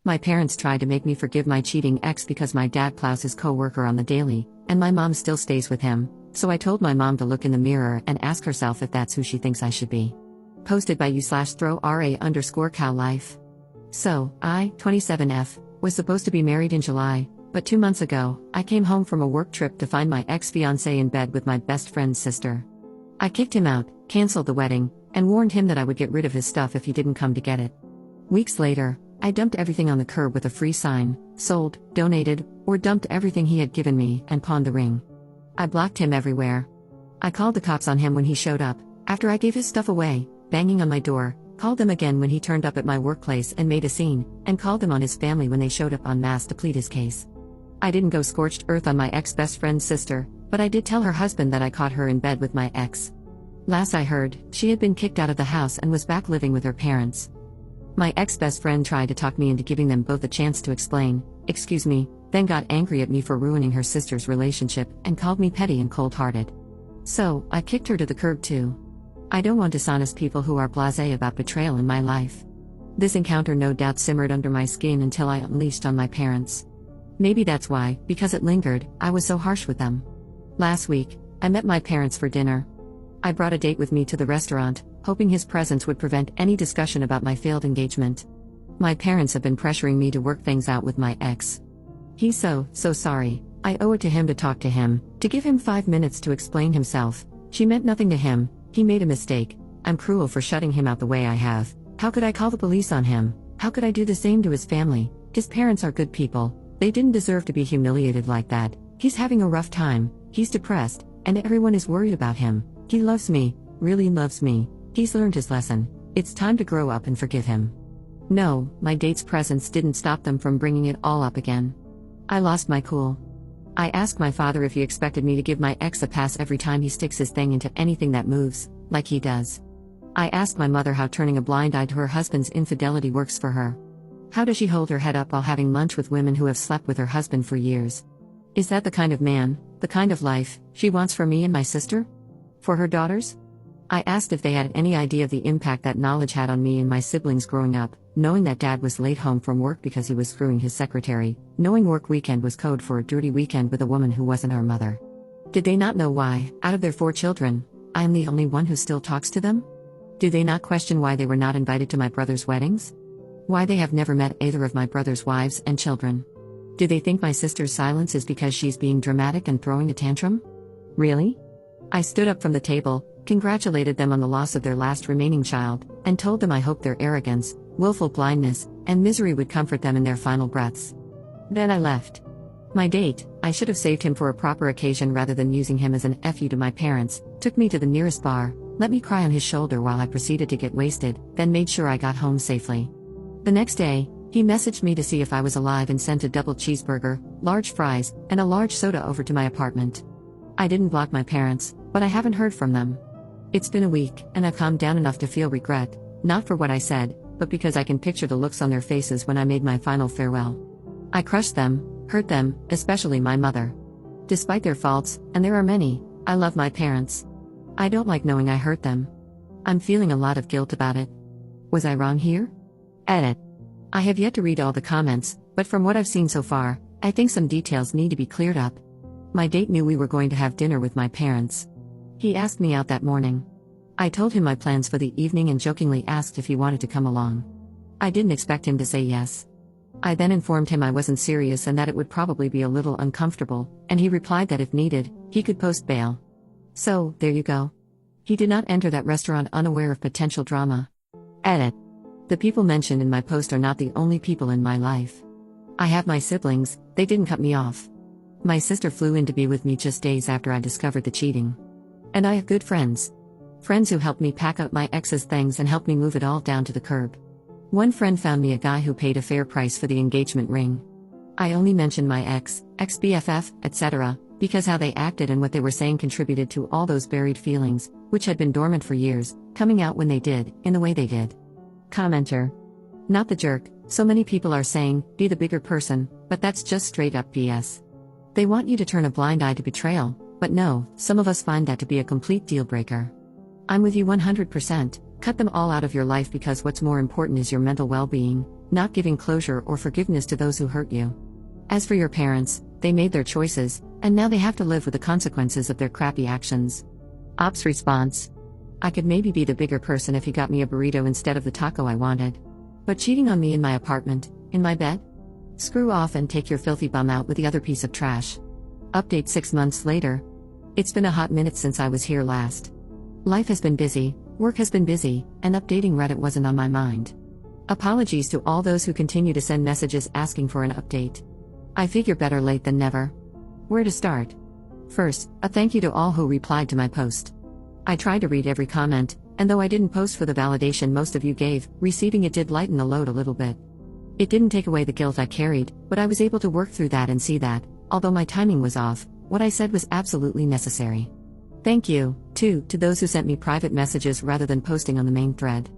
My parents tried to make me forgive my cheating ex because my dad plows his coworker on the daily, and my mom still stays with him, so I told my mom to look in the mirror and ask herself if that's who she thinks I should be. Posted by u/throw_ra_cow life. So, I, 27F, was supposed to be married in July, but 2 months ago, I came home from a work trip to find my ex-fiancé in bed with my best friend's sister. I kicked him out, canceled the wedding, and warned him that I would get rid of his stuff if he didn't come to get it. Weeks later, I dumped everything on the curb with a free sign, sold, donated, or dumped everything he had given me and pawned the ring. I blocked him everywhere. I called the cops on him when he showed up, after I gave his stuff away, banging on my door, called them again when he turned up at my workplace and made a scene, and called him on his family when they showed up en masse to plead his case. I didn't go scorched earth on my ex-best friend's sister, but I did tell her husband that I caught her in bed with my ex. Last I heard, she had been kicked out of the house and was back living with her parents. My ex-best friend tried to talk me into giving them both a chance to explain, excuse me, then got angry at me for ruining her sister's relationship and called me petty and cold-hearted. So, I kicked her to the curb too. I don't want dishonest people who are blasé about betrayal in my life. This encounter no doubt simmered under my skin until I unleashed on my parents. Maybe that's why, because it lingered, I was so harsh with them. Last week, I met my parents for dinner. I brought a date with me to the restaurant, hoping his presence would prevent any discussion about my failed engagement. My parents have been pressuring me to work things out with my ex. He's so sorry. I owe it to him to talk to him, to give him 5 minutes to explain himself. She meant nothing to him, he made a mistake. I'm cruel for shutting him out the way I have. How could I call the police on him? How could I do the same to his family? His parents are good people. They didn't deserve to be humiliated like that. He's having a rough time, he's depressed, and everyone is worried about him. He loves me, really loves me. He's learned his lesson. It's time to grow up and forgive him. No, my date's presence didn't stop them from bringing it all up again. I lost my cool. I asked my father if he expected me to give my ex a pass every time he sticks his thing into anything that moves, like he does. I asked my mother how turning a blind eye to her husband's infidelity works for her. How does she hold her head up while having lunch with women who have slept with her husband for years? Is that the kind of man, the kind of life, she wants for me and my sister? For her daughters? I asked if they had any idea of the impact that knowledge had on me and my siblings growing up, knowing that dad was late home from work because he was screwing his secretary, knowing work weekend was code for a dirty weekend with a woman who wasn't our mother. Did they not know why, out of their 4 children, I am the only one who still talks to them? Do they not question why they were not invited to my brother's weddings? Why they have never met either of my brother's wives and children? Do they think my sister's silence is because she's being dramatic and throwing a tantrum? Really? I stood up from the table, congratulated them on the loss of their last remaining child, and told them I hoped their arrogance, willful blindness, and misery would comfort them in their final breaths. Then I left. My date, I should have saved him for a proper occasion rather than using him as an FU to my parents, took me to the nearest bar, let me cry on his shoulder while I proceeded to get wasted, then made sure I got home safely. The next day, he messaged me to see if I was alive and sent a double cheeseburger, large fries, and a large soda over to my apartment. I didn't block my parents, but I haven't heard from them. It's been a week, and I've calmed down enough to feel regret, not for what I said, but because I can picture the looks on their faces when I made my final farewell. I crushed them, hurt them, especially my mother. Despite their faults, and there are many, I love my parents. I don't like knowing I hurt them. I'm feeling a lot of guilt about it. Was I wrong here? Edit. I have yet to read all the comments, but from what I've seen so far, I think some details need to be cleared up. My date knew we were going to have dinner with my parents. He asked me out that morning. I told him my plans for the evening and jokingly asked if he wanted to come along. I didn't expect him to say yes. I then informed him I wasn't serious and that it would probably be a little uncomfortable, and he replied that if needed, he could post bail. So, there you go. He did not enter that restaurant unaware of potential drama. Edit. The people mentioned in my post are not the only people in my life. I have my siblings, they didn't cut me off. My sister flew in to be with me just days after I discovered the cheating. And I have good friends. Friends who helped me pack up my ex's things and helped me move it all down to the curb. One friend found me a guy who paid a fair price for the engagement ring. I only mentioned my ex-BFF, etc., because how they acted and what they were saying contributed to all those buried feelings, which had been dormant for years, coming out when they did, in the way they did. Commenter. Not the jerk, so many people are saying, be the bigger person, but that's just straight up BS. They want you to turn a blind eye to betrayal, but no, some of us find that to be a complete deal breaker. I'm with you 100%, cut them all out of your life because what's more important is your mental well-being, not giving closure or forgiveness to those who hurt you. As for your parents, they made their choices, and now they have to live with the consequences of their crappy actions. Ops response: I could maybe be the bigger person if he got me a burrito instead of the taco I wanted. But cheating on me in my apartment, in my bed? Screw off and take your filthy bum out with the other piece of trash. Update 6 months later. It's been a hot minute since I was here last. Life has been busy, work has been busy, and updating Reddit wasn't on my mind. Apologies to all those who continue to send messages asking for an update. I figure better late than never. Where to start? First, a thank you to all who replied to my post. I tried to read every comment, and though I didn't post for the validation most of you gave, receiving it did lighten the load a little bit. It didn't take away the guilt I carried, but I was able to work through that and see that, although my timing was off, what I said was absolutely necessary. Thank you, too, to those who sent me private messages rather than posting on the main thread.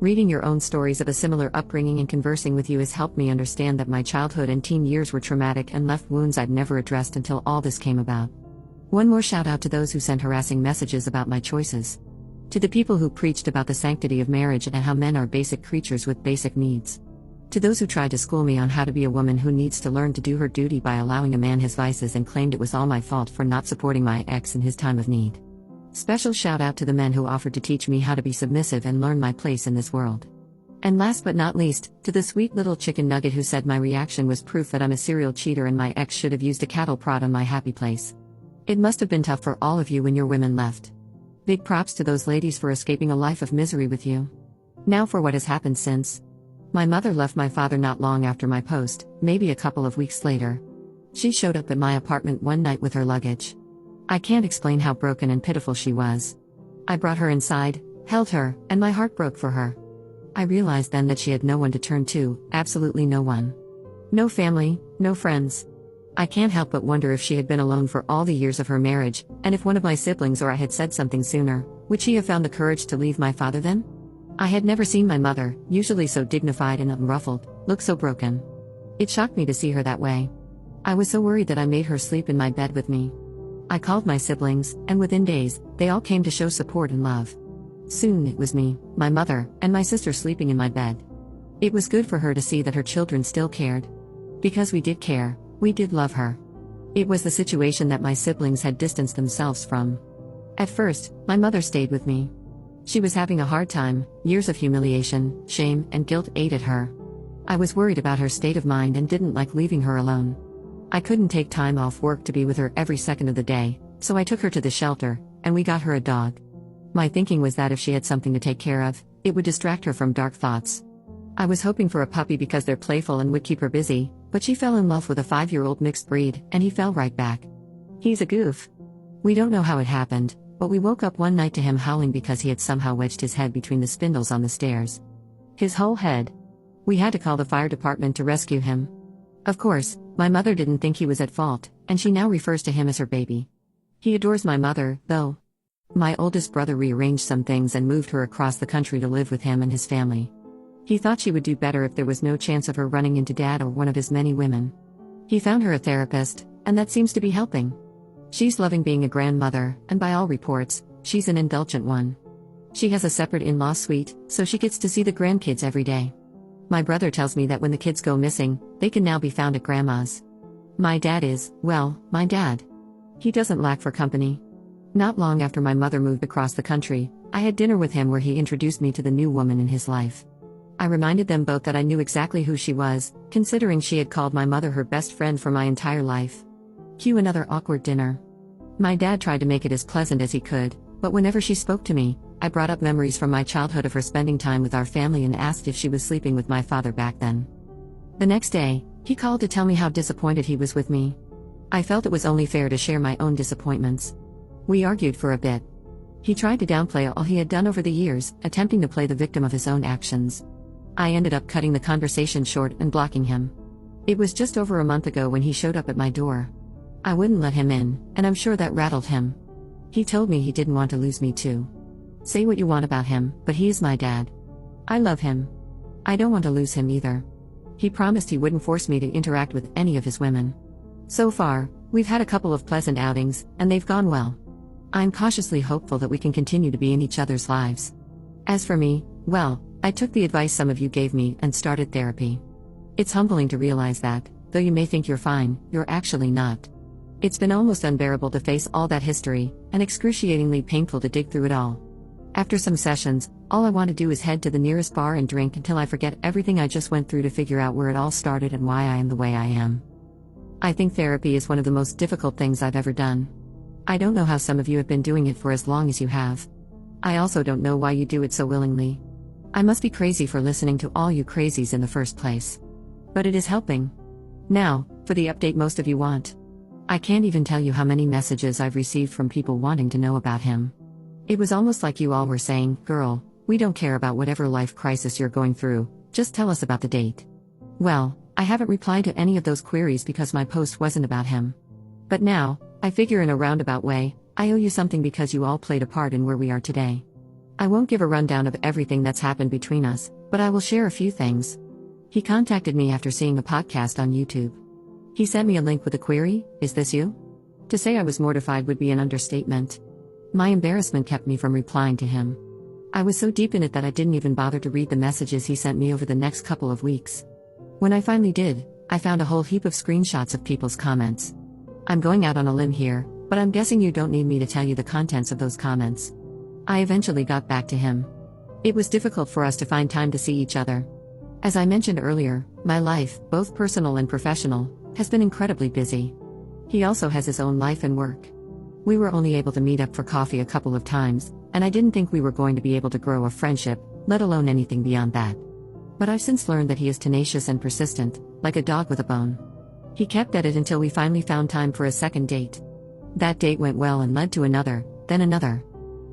Reading your own stories of a similar upbringing and conversing with you has helped me understand that my childhood and teen years were traumatic and left wounds I'd never addressed until all this came about. One more shout out to those who sent harassing messages about my choices. To the people who preached about the sanctity of marriage and how men are basic creatures with basic needs. To those who tried to school me on how to be a woman who needs to learn to do her duty by allowing a man his vices and claimed it was all my fault for not supporting my ex in his time of need. Special shout out to the men who offered to teach me how to be submissive and learn my place in this world. And last but not least, to the sweet little chicken nugget who said my reaction was proof that I'm a serial cheater and my ex should have used a cattle prod on my happy place. It must have been tough for all of you when your women left. Big props to those ladies for escaping a life of misery with you. Now for what has happened since. My mother left my father not long after my post, maybe a couple of weeks later. She showed up at my apartment one night with her luggage. I can't explain how broken and pitiful she was. I brought her inside, held her, and my heart broke for her. I realized then that she had no one to turn to, absolutely no one. No family, no friends. I can't help but wonder if she had been alone for all the years of her marriage, and if one of my siblings or I had said something sooner, would she have found the courage to leave my father then? I had never seen my mother, usually so dignified and unruffled, look so broken. It shocked me to see her that way. I was so worried that I made her sleep in my bed with me. I called my siblings, and within days, they all came to show support and love. Soon it was me, my mother, and my sister sleeping in my bed. It was good for her to see that her children still cared. Because we did care, we did love her. It was the situation that my siblings had distanced themselves from. At first, my mother stayed with me. She was having a hard time, years of humiliation, shame, and guilt ate at her. I was worried about her state of mind and didn't like leaving her alone. I couldn't take time off work to be with her every second of the day, so I took her to the shelter, and we got her a dog. My thinking was that if she had something to take care of, it would distract her from dark thoughts. I was hoping for a puppy because they're playful and would keep her busy, but she fell in love with a 5-year-old mixed breed, and he fell right back. He's a goof. We don't know how it happened, but we woke up one night to him howling because he had somehow wedged his head between the spindles on the stairs. His whole head. We had to call the fire department to rescue him. Of course, my mother didn't think he was at fault, and she now refers to him as her baby. He adores my mother, though. My oldest brother rearranged some things and moved her across the country to live with him and his family. He thought she would do better if there was no chance of her running into dad or one of his many women. He found her a therapist, and that seems to be helping. She's loving being a grandmother, and by all reports, she's an indulgent one. She has a separate in-law suite, so she gets to see the grandkids every day. My brother tells me that when the kids go missing, they can now be found at grandma's. My dad is, well, my dad. He doesn't lack for company. Not long after my mother moved across the country, I had dinner with him where he introduced me to the new woman in his life. I reminded them both that I knew exactly who she was, considering she had called my mother her best friend for my entire life. Cue another awkward dinner. My dad tried to make it as pleasant as he could, but whenever she spoke to me, I brought up memories from my childhood of her spending time with our family and asked if she was sleeping with my father back then. The next day, he called to tell me how disappointed he was with me. I felt it was only fair to share my own disappointments. We argued for a bit. He tried to downplay all he had done over the years, attempting to play the victim of his own actions. I ended up cutting the conversation short and blocking him. It was just over a month ago when he showed up at my door. I wouldn't let him in, and I'm sure that rattled him. He told me he didn't want to lose me too. Say what you want about him, but he is my dad. I love him. I don't want to lose him either. He promised he wouldn't force me to interact with any of his women. So far, we've had a couple of pleasant outings, and they've gone well. I'm cautiously hopeful that we can continue to be in each other's lives. As for me, well, I took the advice some of you gave me and started therapy. It's humbling to realize that, though you may think you're fine, you're actually not. It's been almost unbearable to face all that history, and excruciatingly painful to dig through it all. After some sessions, all I want to do is head to the nearest bar and drink until I forget everything I just went through to figure out where it all started and why I am the way I am. I think therapy is one of the most difficult things I've ever done. I don't know how some of you have been doing it for as long as you have. I also don't know why you do it so willingly. I must be crazy for listening to all you crazies in the first place. But it is helping. Now, for the update most of you want. I can't even tell you how many messages I've received from people wanting to know about him. It was almost like you all were saying, "Girl, we don't care about whatever life crisis you're going through, just tell us about the date." Well, I haven't replied to any of those queries because my post wasn't about him. But now, I figure in a roundabout way, I owe you something because you all played a part in where we are today. I won't give a rundown of everything that's happened between us, but I will share a few things. He contacted me after seeing a podcast on YouTube. He sent me a link with a query, "Is this you?" To say I was mortified would be an understatement. My embarrassment kept me from replying to him. I was so deep in it that I didn't even bother to read the messages he sent me over the next couple of weeks. When I finally did, I found a whole heap of screenshots of people's comments. I'm going out on a limb here, but I'm guessing you don't need me to tell you the contents of those comments. I eventually got back to him. It was difficult for us to find time to see each other. As I mentioned earlier, my life, both personal and professional, has been incredibly busy. He also has his own life and work. We were only able to meet up for coffee a couple of times, and I didn't think we were going to be able to grow a friendship, let alone anything beyond that. But I've since learned that he is tenacious and persistent, like a dog with a bone. He kept at it until we finally found time for a second date. That date went well and led to another, then another.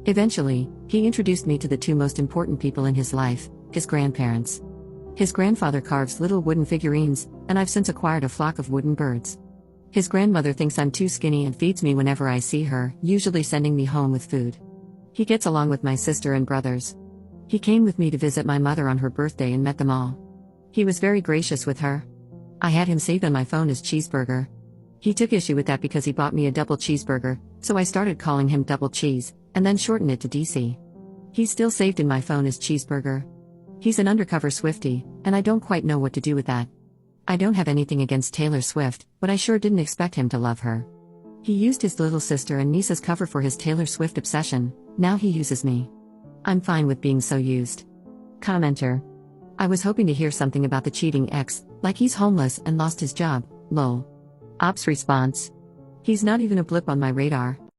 Eventually, he introduced me to the two most important people in his life, his grandparents. His grandfather carves little wooden figurines, and I've since acquired a flock of wooden birds. His grandmother thinks I'm too skinny and feeds me whenever I see her, usually sending me home with food. He gets along with my sister and brothers. He came with me to visit my mother on her birthday and met them all. He was very gracious with her. I had him saved on my phone as Cheeseburger. He took issue with that because he bought me a double cheeseburger, so I started calling him Double Cheese, and then shortened it to DC. He's still saved in my phone as Cheeseburger. He's an undercover Swiftie, and I don't quite know what to do with that. I don't have anything against Taylor Swift, but I sure didn't expect him to love her. He used his little sister and niece's cover for his Taylor Swift obsession, now he uses me. I'm fine with being so used. Commenter. I was hoping to hear something about the cheating ex, like he's homeless and lost his job, lol. Ops response. He's not even a blip on my radar.